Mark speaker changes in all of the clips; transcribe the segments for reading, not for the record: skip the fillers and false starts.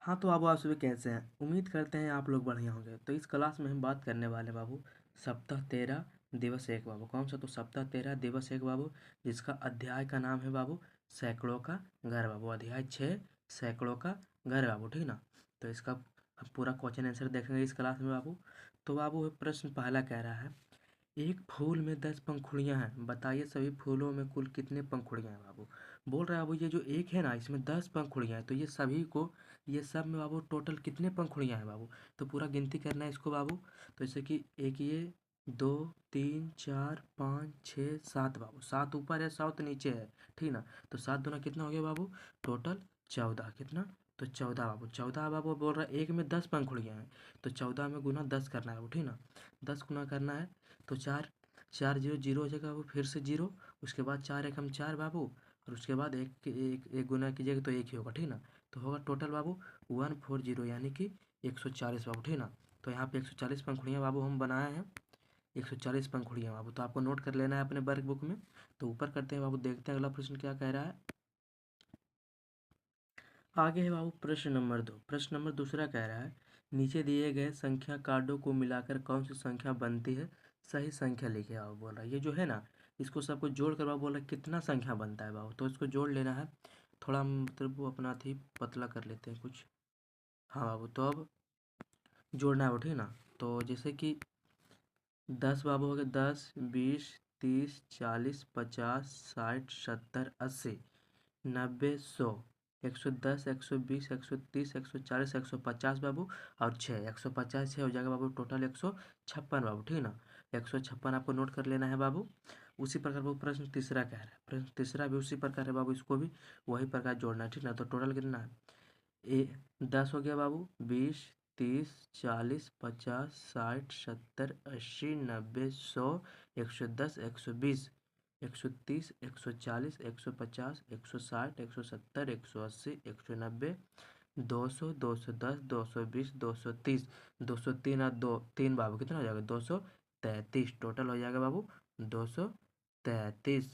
Speaker 1: हाँ तो बाबू आप सभी कैसे हैं। उम्मीद करते हैं आप लोग बढ़िया होंगे। तो इस क्लास में हम बात करने वाले हैं बाबू सप्ताह 13 दिवस एक बाबू। कौन सा? तो सप्ताह 13 दिवस एक बाबू, जिसका अध्याय का नाम है बाबू सैकड़ों का घर बाबू। अध्याय 6 सैकड़ों का घर बाबू, ठीक ना। तो इसका हम पूरा क्वेश्चन आंसर देखेंगे इस क्लास में बाबू। तो बाबू प्रश्न पहला कह रहा है, एक फूल में 10 पंखुड़ियां हैं, बताइए सभी फूलों में कुल कितने पंखुड़ियां हैं बाबू। बोल रहा है बाबू ये जो एक है ना, इसमें 10 पंखुड़ियां हैं, तो ये सभी को, ये सब में बाबू टोटल कितने पंखुड़ियां हैं बाबू। तो पूरा गिनती करना है इसको बाबू। तो जैसे कि एक ये, दो, तीन, चार, पाँच, छः, सात बाबू। सात ऊपर है, सात नीचे है, ठीक ना। तो सात दूना कितना हो गया बाबू, टोटल 14। कितना? तो 14 बाबू। 14 बाबू बोल रहा है एक में 10 पंखुड़ियां हैं, तो 14 में गुना 10 करना है बाबू, ठीक ना। 10 गुना करना है तो चार, चार जीरो जीरो हो जाएगा बाबू, फिर से जीरो, उसके बाद चार एक हम चार बाबू, और उसके बाद एक एक एक गुना कीजिएगा तो एक ही होगा, ठीक ना। तो होगा टोटल बाबू 140, यानी कि 140 बाबू, ठीक ना। तो यहाँ पे 140 पंखुड़ियाँ बाबू हम बनाए हैं, 140 पंखुड़ियाँ बाबू। तो आपको नोट कर लेना है अपने वर्क बुक में। तो ऊपर करते हैं बाबू, देखते हैं अगला प्रश्न क्या कह रहा है। आगे है बाबू प्रश्न नंबर 2। प्रश्न नंबर दूसरा कह रहा है, नीचे दिए गए संख्या कार्डों को मिलाकर कौन सी संख्या बनती है, सही संख्या लिखे बाबू। बोल रहा है ये जो है ना, इसको सबको जोड़ कर बाबू बोल रहा है कितना संख्या बनता है बाबू। तो इसको जोड़ लेना है, थोड़ा मतलब वो अपना थी पतला कर लेते हैं कुछ। हाँ बाबू, तो अब जोड़ना है वो, ठीक ना। तो जैसे कि 10 बाबू हो गए, 10, 20, 30, 40, 50, 60, 70, 80, 90, 100, 110, 120, 130, 140, 150 बाबू, और 6, 150 6 हो जाएगा बाबू, टोटल 156 बाबू, ठीक ना। 156 आपको नोट कर लेना है बाबू। उसी प्रकार बाबू प्रश्न तीसरा कह रहा है, प्रश्न तीसरा भी उसी प्रकार है बाबू, इसको भी वही प्रकार जोड़ना है, ठीक ना। तो टोटल कितना है, ए 10 हो गया बाबू, 20, 30, 40, 50, 60, 70, 80, 90, 100, 110, 120, 130, 140, 150, 160, 170, 180, 190, 200, 210, 220, 230, 203 और दो तीन बाबू कितना हो जाएगा, 233। टोटल हो जाएगा बाबू 233,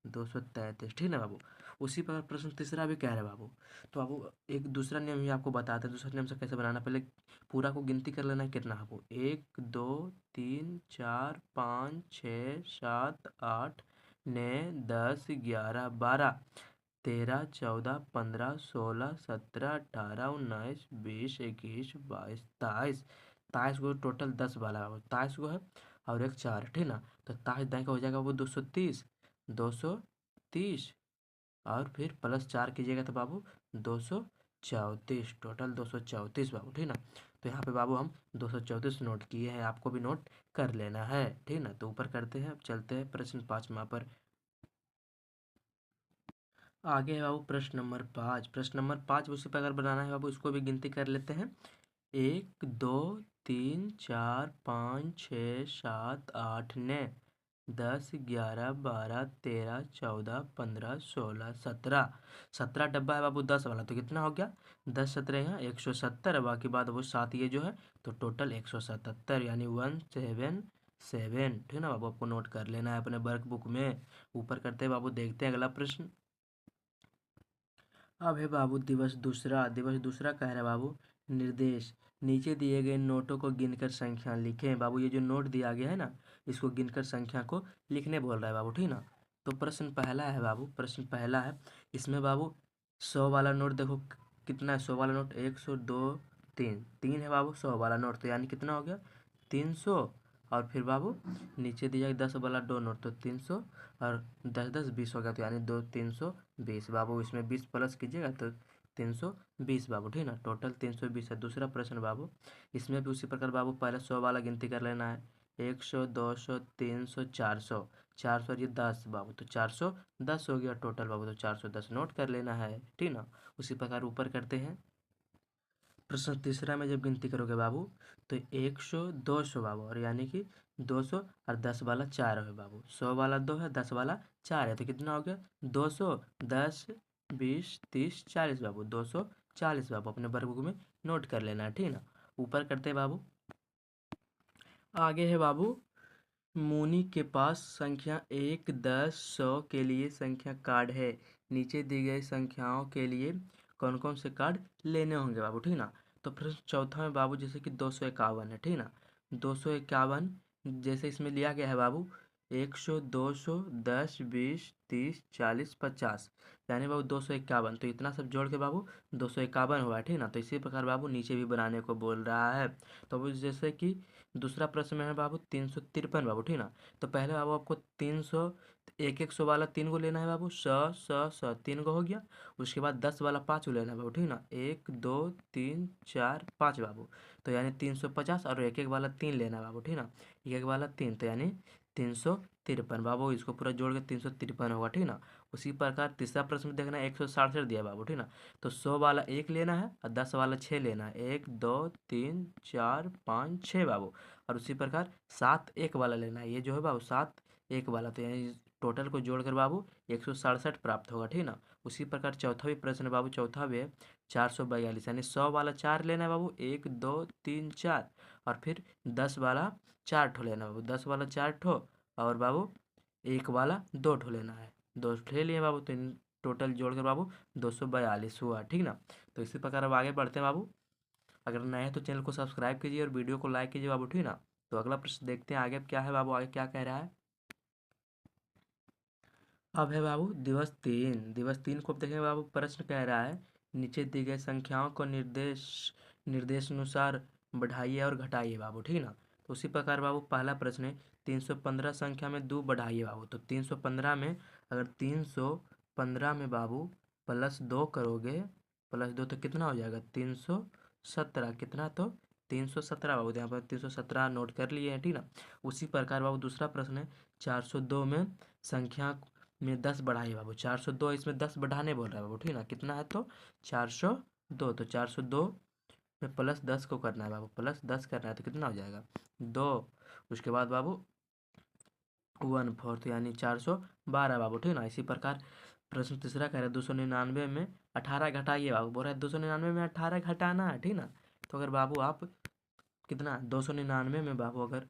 Speaker 1: 233, ठीक ना बाबू। उसी पर प्रश्न तीसरा भी कह रहे हैं बाबू। तो बाबू एक दूसरा नियम भी आपको बताते हैं, दूसरा नियम से कैसे बनाना। पहले पूरा को गिनती कर लेना है कितना है बाबू, 1 2 3 4 5 6 7 8 9 10 11 12 13 14 15 16 17 18 19 20 21 22 23। 23 को टोटल 10 वाला है बाबू, 23 को है, और एक चार, ठीक ना। तो 23 दाएं का हो जाएगा वो 230, 230, और फिर प्लस 4 कीजिएगा तो बाबू 234, टोटल 234 बाबू, ठीक ना। तो यहाँ पे बाबू हम 234 नोट किए हैं, आपको भी नोट कर लेना है, ठीक ना। तो ऊपर करते हैं, अब चलते हैं प्रश्न 5वां पर। आगे है बाबू प्रश्न नंबर 5। प्रश्न नंबर 5 उसी पर अगर बनाना है बाबू, इसको भी गिनती कर लेते हैं। 1 2 3 4 5 6 7 8 9 10 11 12 13 14 15 16 17। 17 डब्बा है बाबू 10 वाला, तो कितना हो गया, 10 17 यहाँ 170, बाकी बाद वो सात ये जो है, तो टोटल 177, यानी 177, ठीक ना बाबू। आपको नोट कर लेना है अपने वर्क बुक में। ऊपर करते हैं बाबू, देखते हैं अगला प्रश्न। अब है बाबू दिवस दूसरा। दिवस दूसरा कह रहा है बाबू, निर्देश, नीचे दिए गए नोटों को गिनकर संख्या लिखें बाबू। ये जो नोट दिया गया है ना, इसको गिनकर संख्या को लिखने बोल रहा है बाबू, ठीक ना। तो प्रश्न पहला है बाबू, प्रश्न पहला है, इसमें बाबू 100 वाला नोट देखो कितना है। 100 वाला नोट 1 100 2 3, 3 है बाबू 100 वाला नोट, तो यानी कितना हो गया 300। और फिर बाबू नीचे दिया गया 10 वाला दो नोट, तो 300, और 10 10 20 हो गया, तो यानी 2 320 बाबू। इसमें 20 प्लस कीजिएगा तो 320 बाबू, ठीक ना। टोटल 320 है। दूसरा प्रश्न बाबू, इसमें भी उसी प्रकार बाबू पहले 100 वाला गिनती कर लेना है। 100 200 300 400, 400 ये 10 बाबू, तो 410 हो गया टोटल बाबू, तो 410 नोट कर लेना है, ठीक ना। उसी प्रकार ऊपर करते हैं। प्रश्न तीसरा में जब गिनती करोगे बाबू, तो 100 200 बाबू, और यानी कि 200, और 10 वाला 4 है बाबू। 100 वाला 2 है, 10 वाला 4 है, तो कितना हो गया 200, 10 20 30 40 बाबू, 240 बाबू। अपने वर्ग बुक में नोट कर लेना है, ठीक ना। ऊपर करते हैं बाबू। आगे है बाबू, मुनि के पास संख्या 1 10 100 के लिए संख्या कार्ड है, नीचे दी गई संख्याओं के लिए कौन कौन से कार्ड लेने होंगे बाबू, ठीक ना। तो प्रश्न चौथा में बाबू जैसे कि 251 है, ठीक ना। 251 जैसे इसमें लिया गया है बाबू 100, 200, 10, 20, 30, 40, 50, यानी बाबू 251। तो इतना सब जोड़ के बाबू 251 हुआ, ठीक ना। तो इसी प्रकार बाबू नीचे भी बनाने को बोल रहा है। तो वो जैसे कि दूसरा प्रश्न में है बाबू 353 बाबू, ठीक ना। तो पहले बाबू आपको 300, एक एक सौ वाला 3 को लेना है बाबू, स 3 को हो गया। उसके बाद 10 वाला 5 को लेना है बाबू, ठीक ना। 1, 2, 3, 4, 5 बाबू। तो यानी 350 और एक एक वाला 3 लेना है बाबू, ठीक ना। एक एक वाला 3 तो यानी 353 बाबू। इसको पूरा जोड़ के 353 होगा, ठीक ना। उसी प्रकार तीसरा प्रश्न में देखना 167 दिया बाबू, ठीक ना। तो 100 वाला 1 लेना है और 10 वाला 6 लेना है। 1, 2, 3, 4, 5, 6 बाबू। और उसी प्रकार 7 एक वाला लेना है, ये जो है बाबू 7 एक वाला। तो यानी टोटल को जोड़कर बाबू 167 प्राप्त होगा, ठीक ना। उसी प्रकार चौथा भी प्रश्न है बाबू, चौथा भी है 442, यानी 100 वाला 4 लेना है बाबू, 1, 2, 3, 4। और फिर 10 वाला 4 ठो लेना है बाबू, 10 वाला 4 ठो। और बाबू एक वाला 2 ठो लेना है, 2 ठो ले लिए बाबू। तो इन टोटल जोड़कर बाबू 242 हुआ, ठीक ना। तो इसी प्रकार अब आगे बढ़ते हैं बाबू। अगर नए हैं तो चैनल को सब्सक्राइब कीजिए और वीडियो को लाइक कीजिए बाबू, ठीक ना। तो अगला प्रश्न देखते हैं आगे क्या है बाबू, आगे क्या कह रहा है। अब है बाबू दिवस 3 को अब देखेंगे बाबू। प्रश्न कह रहा है नीचे दी गई संख्याओं को निर्देशानुसार बढ़ाइए और घटाइए बाबू, ठीक ना। तो उसी प्रकार बाबू पहला प्रश्न है 315 संख्या में 2 बढ़ाइए बाबू। तो 315 में अगर 315 में बाबू +2 करोगे, +2 तो कितना हो जाएगा 317, कितना तो 317 बाबू। तो यहाँ पर 317 नोट कर लिए हैं, ठीक ना। उसी प्रकार बाबू दूसरा प्रश्न है 402 में संख्या में 10 बढ़ाइए बाबू। 402 इसमें 10 बढ़ाने बोल रहा है बाबू, ठीक ना। कितना है तो 402, तो 402 में +10 को करना है बाबू, +10 करना है तो कितना हो जाएगा 2। उसके बाद बाबू 14, यानी 412 बाबू, ठीक ना। इसी प्रकार प्रश्न तीसरा कह रहा है 299 में 18 घटाइए बाबू। बोल रहा है 299 में 18 घटाना है, ठीक ना। तो अगर बाबू आप कितना 299 में बाबू, अगर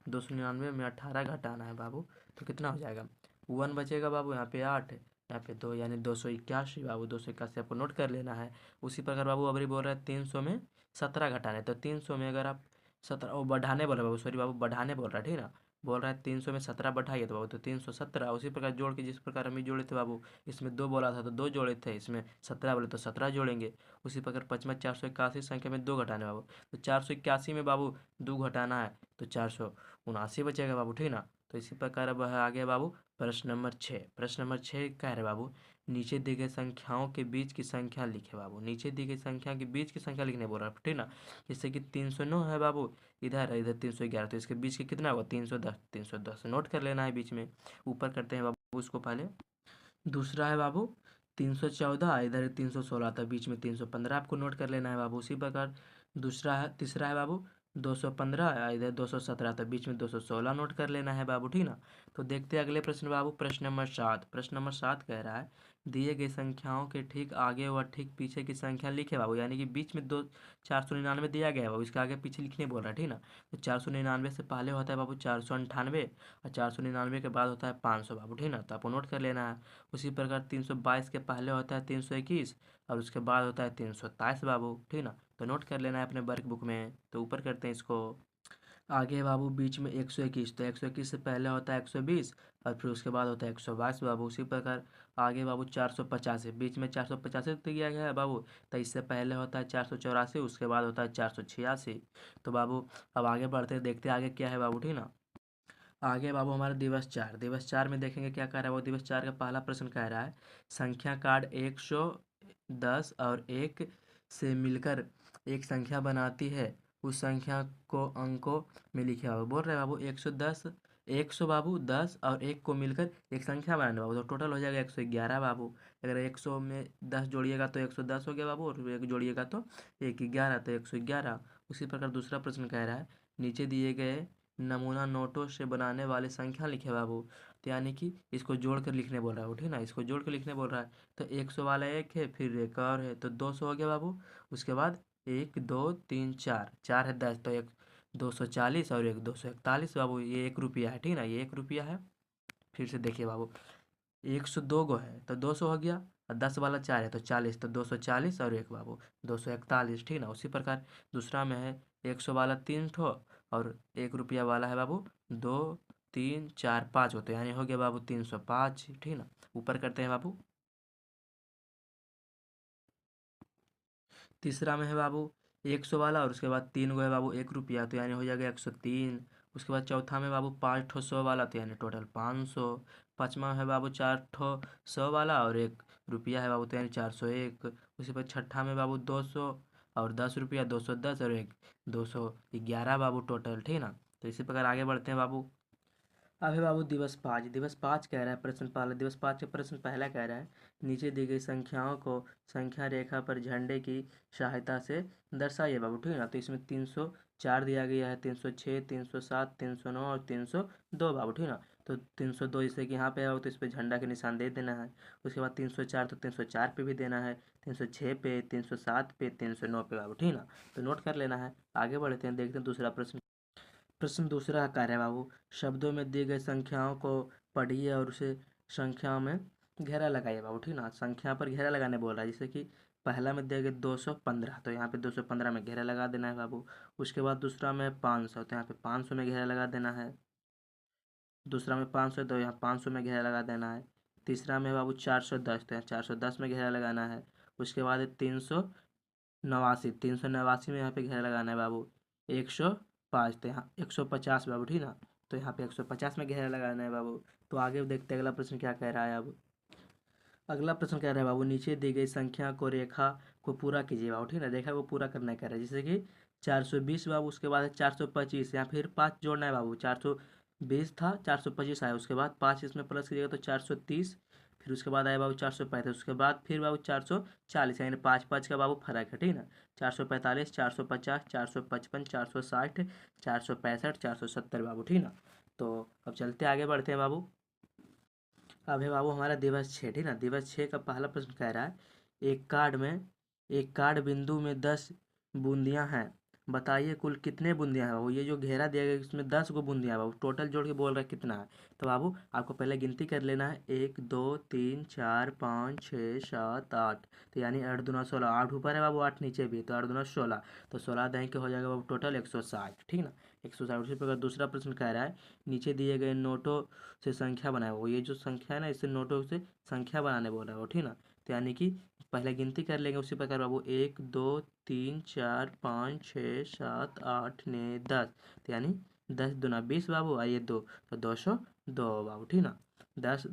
Speaker 1: 299 में 18 घटाना है बाबू तो कितना हो जाएगा 1 बचेगा बाबू। यहाँ पे 8 है, यहाँ पे 2, यानी 281 बाबू। 281 आपको नोट कर लेना है। उसी प्रकार बाबू अभी बोल रहा है 300 में 17 घटाना है। तो 300 में अगर आप 17 वो बढ़ाने बोल रहा है बाबू, सॉरी बाबू बढ़ाने बोल रहा है, ठीक ना। बोल रहा है 300 में 17 बढ़ाइए तो बाबू तो 317। उसी प्रकार जोड़ के जिस प्रकार हम ही जोड़े थे बाबू, इसमें 2 बोला था तो 2 जोड़े थे, इसमें 17 बोले तो 17 जोड़ेंगे। उसी प्रकार पचमा 481 संख्या में 2 घटाने बाबू। तो 481 में बाबू 2 घटाना है तो 479 बचेगा बाबू, ठीक ना। तो इसी प्रकार अब है आगे बाबू प्रश्न नंबर 6। प्रश्न नंबर 6 कह रहे बाबू नीचे दी गई संख्याओं के बीच की संख्या लिखे बाबू। नीचे दी गई संख्या के बीच की संख्या लिखने बोल रहा है, ठीक ना। जैसे कि 309 है बाबू, इधर है, इधर 311, तो इसके बीच के कितना होगा 310, 310 नोट कर लेना है बीच में। ऊपर करते हैं बाबू उसको पहले। दूसरा है बाबू 314, इधर 316 था, बीच में 315 आपको नोट कर लेना है बाबू। उसी प्रकार दूसरा है तीसरा है बाबू 215, इधर 217 था, बीच में 216 नोट कर लेना है बाबू, ठीक ना। तो देखते हैं अगले प्रश्न बाबू। प्रश्न नंबर 7। प्रश्न नंबर 7 कह रहा है दिए गए संख्याओं के ठीक आगे व ठीक पीछे की संख्या लिखे बाबू, यानी कि बीच में 499 दिया गया है बाबू, इसके आगे पीछे लिखने बोल रहा है, ठीक ना। तो 499 से पहले होता है बाबू 498 और 499 के बाद होता है 500 बाबू, ठीक ना। तो आपको नोट कर लेना है। उसी प्रकार 322 के पहले होता है 321 और उसके बाद होता है 327 बाबू, ठीक ना। तो नोट कर लेना है अपने वर्क बुक में। तो ऊपर करते हैं इसको। आगे बाबू बीच में 121, तो 121 से पहले होता है 120 और फिर उसके बाद होता है 122 बाबू। उसी प्रकार आगे बाबू 485, बीच में 485 दिया गया है बाबू, तो इससे पहले होता है 484, उसके बाद होता है 486। तो बाबू अब आगे बढ़ते हैं, देखते हैं आगे क्या है बाबू, ठीक ना। आगे बाबू हमारा दिवस 4 में देखेंगे क्या कह रहा है वो। दिवस 4 का पहला प्रश्न कह रहा है संख्या कार्ड 110 और 1 से मिलकर एक संख्या बनाती है, उस संख्या को अंकों में लिखे बाबू। बोल रहे हैं बाबू 110, 100 बाबू 10 और 1 को मिलकर एक संख्या बनाने बाबू, तो टोटल हो जाएगा 111 बाबू। अगर 100 में 10 जोड़िएगा तो 110 हो गया बाबू, और 1 जोड़िएगा तो 111, तो 111। उसी प्रकार दूसरा प्रश्न कह रहा है नीचे दिए गए नमूना नोटों से बनाने वाले संख्या लिखे बाबू। तो यानी कि इसको जोड़ कर लिखने बोल रहा है वो, ठीक ना। इसको जोड़ कर लिखने बोल रहा है। तो 100 वाला एक है, फिर एक और है, तो 200 हो गया बाबू। उसके बाद 1, 2, 3, 4, 4 है 10, तो एक 240 और एक 241 बाबू। ये 1 रुपया है, ठीक ना, ये 1 रुपया है। फिर से देखिए बाबू 102 गो है तो 200 हो गया, और 10 वाला 4 है तो 40, तो 240 और एक बाबू 241, ठीक ना। उसी प्रकार दूसरा में है 100 वाला 3 ठो और 1 रुपया वाला है बाबू 2 3 4 5 होते, यानी हो गया बाबू 305, ठीक ना। ऊपर करते हैं बाबू। तीसरा में है बाबू 100 वाला और उसके बाद 3 गो है बाबू 1 रुपया, तो यानी हो जाएगा 103। उसके बाद चौथा में बाबू 5 ठो 100 वाला, तो यानी टोटल 500। पाँचवा है बाबू 4 ठो 100 वाला और 1 रुपया है बाबू, तो यानी 401। उसके बाद छठा में बाबू 200 और 10 रुपया 210 और एक 211 बाबू टोटल, ठीक ना। तो इसी प्रकार आगे बढ़ते हैं बाबू। अब है बाबू दिवस 5 कह रहा है प्रश्न पहला। दिवस 5 का प्रश्न पहला कह रहा है नीचे दी गई संख्याओं को संख्या रेखा पर झंडे की सहायता से दर्शाइए बाबू, ठीक है ना। तो इसमें 304 दिया गया है, 306, 307, 309 और 302 बाबू, ठीक है ना। तो 302 जैसे कि यहाँ पे है तो इस पर झंडा के निशान दे देना है। उसके बाद 304 तो 304 पे भी देना है, 306 पे, 307 पे, 309 पे बाबू, ठीक है ना। तो नोट कर लेना है। आगे बढ़ते हैं, देखते हैं दूसरा प्रश्न। प्रश्न दूसरा कार्य है बाबू, शब्दों में दी गई संख्याओं को पढ़िए और उसे संख्या में घेरा लगाइए बाबू, ठीक ना। संख्या पर घेरा लगाने बोल रहा है, जैसे कि पहला में दिया गया 215, तो यहाँ पे 215 में घेरा लगा देना है बाबू। उसके बाद दूसरा में 500, तो यहाँ पे 500 में घेरा लगा देना है। दूसरा में 500 तो यहाँ 500 में घेरा लगा देना है। तीसरा में बाबू 410, तो यहाँ 410 में घेरा लगाना है। उसके बाद 389, 389 में यहाँ पे घेरा लगाना है बाबू। 105, तो यहाँ 150 बाबू, ठीक ना। तो यहाँ पे 150 में घेरा लगाना है बाबू। तो आगे देखते हैं अगला प्रश्न क्या कह रहा है अब। अगला प्रश्न कह रहा है बाबू नीचे दी गई संख्या को रेखा को पूरा कीजिए बाबू, ठीक है। रेखा को पूरा करना कह रहा है, जैसे कि 420 बाबू, उसके बाद है 425, या फिर 5 जोड़ना है बाबू। 420 था, 425 आया, उसके बाद 5 इसमें प्लस कीजिएगा तो 430, फिर उसके बाद आया बाबू 435, उसके बाद फिर बाबू 440, यानी 5 5 का बाबू फर्क है, ठीक ना। 445, 450, 455, 460, 465, 470 बाबू, ठीक ना। तो अब चलते आगे बढ़ते हैं बाबू। अब है बाबू हमारा दिवस 6, ठीक ना। दिवस 6 का पहला प्रश्न कह रहा है एक कार्ड में एक कार्ड बिंदु में 10 बूंदियां हैं, बताइए कुल कितने बूंदियां हैं बाबू। ये जो घेरा दिया गया इसमें 10 गो बूंदियां हैं बाबू, टोटल जोड़ के बोल रहा है कितना है। तो बाबू आपको पहले गिनती कर लेना है, 1 2 3 4 5 6 7 8, तो यानी 8 दूना 16, 8 ऊपर है बाबू 8 नीचे भी, तो 8 दूना 16, तो 16 दही के हो जाएगा बाबू टोटल 160, ठीक ना। 160। उसी प्रकार दूसरा प्रश्न कह रहा है नीचे दिए गए नोटों से संख्या बनाए, वो ये जो संख्या है ना इससे नोटों से संख्या बनाने बोल रहा है वो, ठीक ना। तो यानी कि पहले गिनती कर लेंगे उसी प्रकार बाबू, 1 2 3 4 5 6 7 8 9 10, तो यानी 10 दूना 20 बाबू, आइए 2, तो 202 बाबू, ठीक ना। 10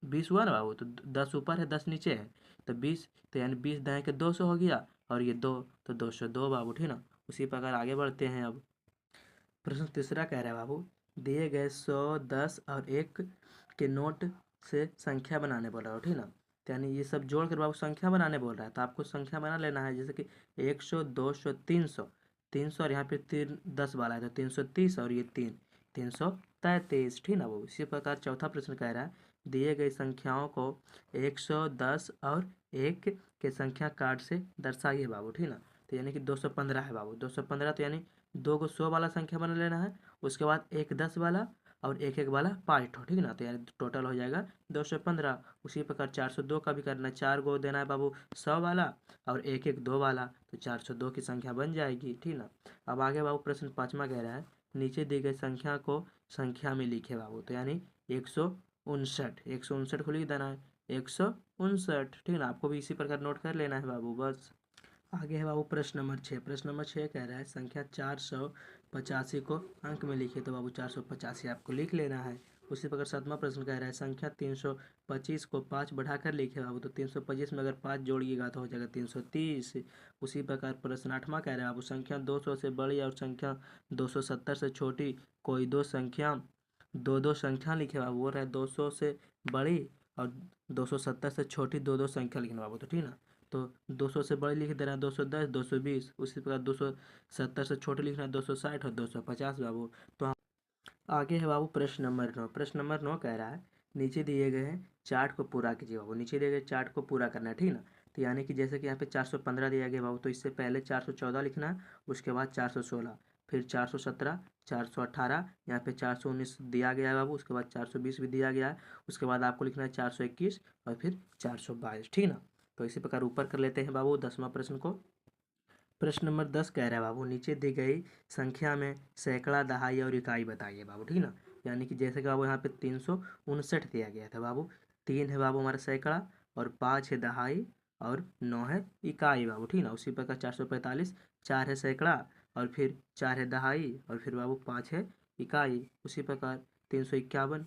Speaker 1: 20 हुआ ना बाबू, तो 10 ऊपर है 10 नीचे है, तो 20, तो यानी 20 दाएँ के 200 हो गया, और ये 2, तो 202 बाबू, ठीक ना। उसी प्रकार आगे बढ़ते हैं अब। प्रश्न तीसरा कह रहा है बाबू दिए गए 100, 10 और 1 के नोट से संख्या बनाने बोल रहा हो, ठीक ना। तो यानी ये सब जोड़ कर बाबू संख्या बनाने बोल रहा है, तो आपको संख्या बना लेना है, जैसे कि 100, 200, 300, 300 और यहाँ पे 10 वाला है तो 330 और ये 333, ठीक ना वो। इसी प्रकार चौथा प्रश्न कह रहा है दिए गई संख्याओं को 100, 10 और 1 के संख्या कार्ड से दर्शाइए बाबू, ठीक ना। तो यानी कि 215 है बाबू, 215, तो यानी 2 को 100 वाला संख्या बना लेना है, उसके बाद एक 10 वाला और एक एक वाला 5 ठो, ठीक ना। तो यानी टोटल हो जाएगा 215। उसी प्रकार 402 का भी करना है, 4 गो देना है बाबू 100 वाला और एक एक 2 वाला, तो 402 की संख्या बन जाएगी, ठीक ना। अब आगे बाबू प्रश्न पाँचवा कह रहा है नीचे दी गई संख्या को संख्या में लिखे बाबू, तो यानी 159 को लिख देना है, 159, ठीक ना। आपको भी इसी प्रकार नोट कर लेना है बाबू, बस। आगे है बाबू प्रश्न नंबर 6। प्रश्न नंबर 6 कह रहा है संख्या 485 को अंक में लिखिए, तो बाबू 485 आपको लिख लेना है। उसी प्रकार सातवां प्रश्न कह रहा है संख्या 325 को 5 बढ़ाकर लिखे बाबू, तो 325 में अगर 5 जोड़िएगा तो हो जाएगा 330। उसी प्रकार प्रश्न आठवां कह रहा है बाबू संख्या 200 से बड़ी और संख्या 270 से छोटी कोई दो दो संख्या लिखे बाबू। बोल रहा है 200 से बड़ी और 270 से छोटी दो दो संख्या लिखना बाबू, तो ठीक ना। तो 200 से बड़ी लिख देना है 210, 220, उसी प्रकार 270 से छोटे लिखना है 260 और 250 बाबू। तो आगे है बाबू प्रश्न नंबर 9। प्रश्न नंबर 9 कह रहा है नीचे दिए गए हैं चार्ट को पूरा कीजिए बाबू। नीचे दिए गए चार्ट को पूरा करना है, ठीक ना। तो यानी कि जैसे कि यहाँ पे 415 दिया गया बाबू, तो इससे पहले 414 लिखना है, उसके बाद 416, फिर 417, 418, यहाँ पे 419 दिया गया है बाबू, उसके बाद 420 भी दिया गया है, उसके बाद आपको लिखना है 421 और फिर 422, ठीक ना। तो इसी प्रकार ऊपर कर लेते हैं बाबू 10वां प्रश्न को। प्रश्न नंबर 10 कह रहा है बाबू, नीचे दी गई संख्या में सैकड़ा, दहाई और इकाई बताइए बाबू, ठीक ना। यानी कि जैसे कि बाबू यहाँ पे 359 दिया गया था बाबू, 3 है बाबू हमारा सैकड़ा और 5 है दहाई और 9 है इकाई बाबू, ठीक ना। उसी प्रकार 445, 4 है सैकड़ा और फिर 4 है दहाई और फिर बाबू 5 है इकाई। उसी प्रकार 351,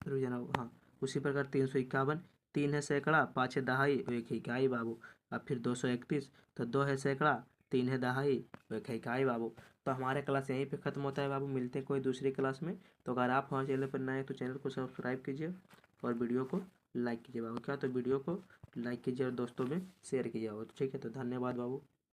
Speaker 1: रुक जाना, हाँ, उसी प्रकार 351, 3 है सैकड़ा, 5 है दहाई और 1 है इकाई बाबू। अब फिर 231, तो 2 है सैकड़ा, 3 है दहाई और 1 है इकाई बाबू। तो हमारा क्लास यहीं पे ख़त्म होता है बाबू, मिलते हैं कोई दूसरी क्लास में। तो अगर आप हमारे चैनल पर नए हैं तो चैनल को सब्सक्राइब कीजिए और वीडियो को लाइक कीजिए बाबू, क्या तो वीडियो को लाइक कीजिए और दोस्तों में शेयर कीजिए बाबू, ठीक है। तो धन्यवाद बाबू।